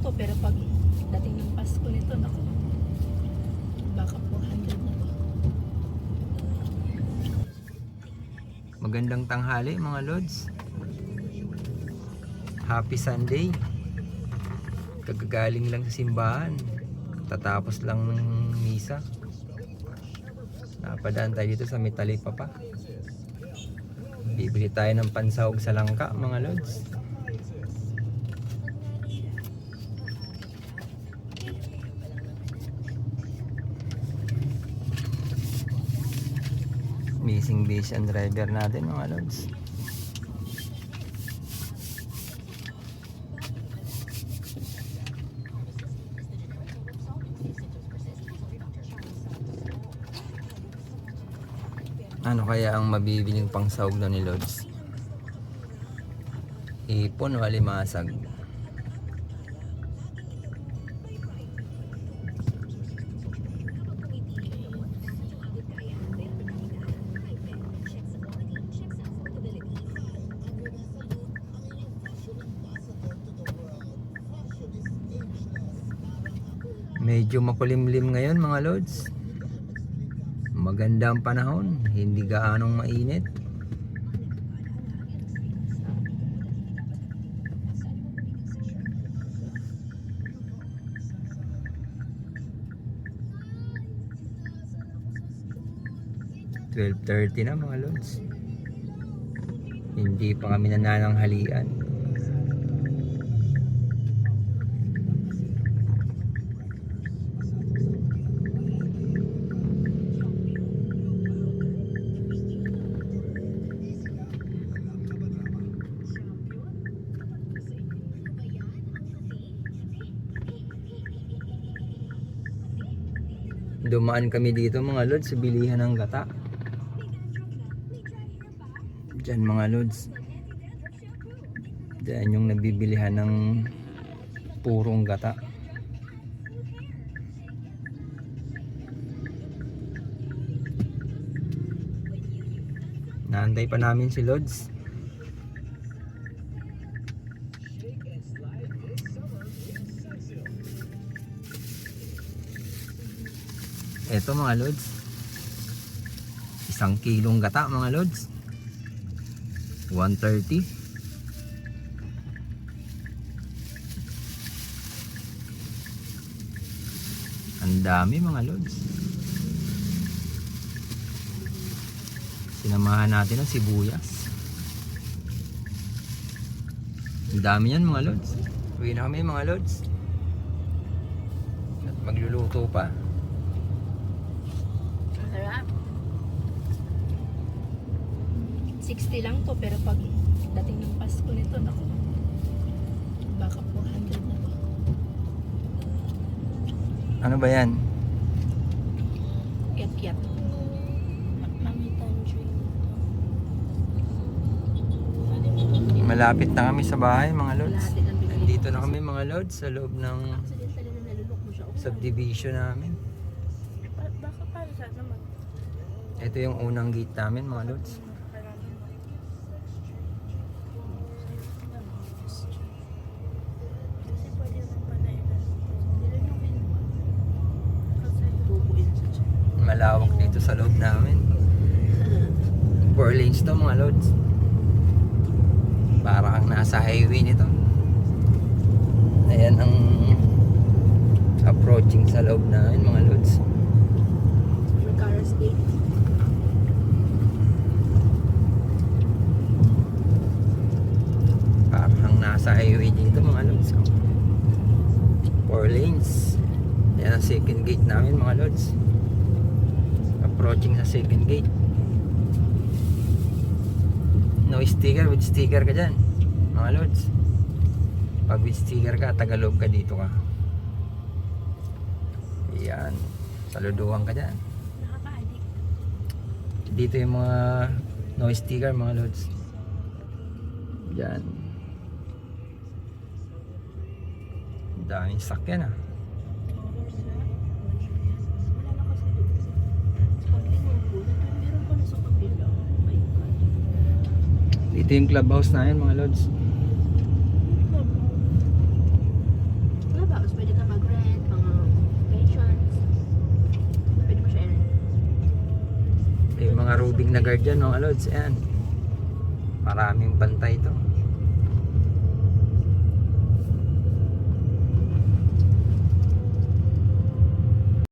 to, pero pag dating ng Pasko nito, naku, baka 400 na to. Magandang tanghali mga lods. Happy Sunday. Kagagaling lang sa simbahan. Tatapos lang ng misa. Napadaan tayo dito sa Metalipa pa. Bibili tayo ng pansahog sa langka mga lods. Missing base and driver natin mga lods. Ano kaya ang mabibiling pangsahog na ni Lods? Ipon o alimasag? Medyo makulimlim ngayon mga Lods. Maganda ang panahon, hindi gaanong mainit. "12:30 na mga lods. Hindi pa kami nanananghalian. Dumaan kami dito mga lods sa bilihan ng gata. Diyan mga lods. Diyan yung nabibilihan ng purong gata. Naantay pa namin si Lods. Ito mga lods, 1 kilong gata mga lods, 130. Ang dami mga lods. Sinamahan natin ang sibuyas. Ang dami yan mga lods. Uwi na kami mga lods. At magluluto pa. Sarap. 60 lang to, pero pag dating ng Pasko nito, naku, baka 400 na to. Ano ba yan? Kiat-kiat. Mami tangerine. Malapit na kami sa bahay mga lods. Lahat ng binili. Dito na kami mga lods sa loob ng Accidentally na nalulok mo siya. subdivision namin. Baka para sa naman. Ito yung unang gate namin mga lods. Kasi pwede naman pala yun. Hindi lang yung kinuha. Kasi tubuin sa siya. Malawak dito sa loob namin. 4 lanes to mga lods. Para kang nasa highway nito. Ayan ang approaching sa loob namin mga lods. Carros Gate. Para kang nasa highway dito mga lods. 4 lanes. Ayan ang second gate namin mga lods. Approaching sa second gate. No sticker, with sticker ka dyan mga lods. Pag with sticker ka, Tagalog ka, dito ka. Ayan, saluduhan ka dyan. Nakaka-addict. Dito yung mga no sticker mga lods. Dyan. Daming sakyan ah. Wala na kasi doon. Pag linupo, meron pa na sa kapila. My God. Dito yung clubhouse na yun mga lods. Wala mga roving na guard dyan, mga lods. Ayan. Maraming bantay ito.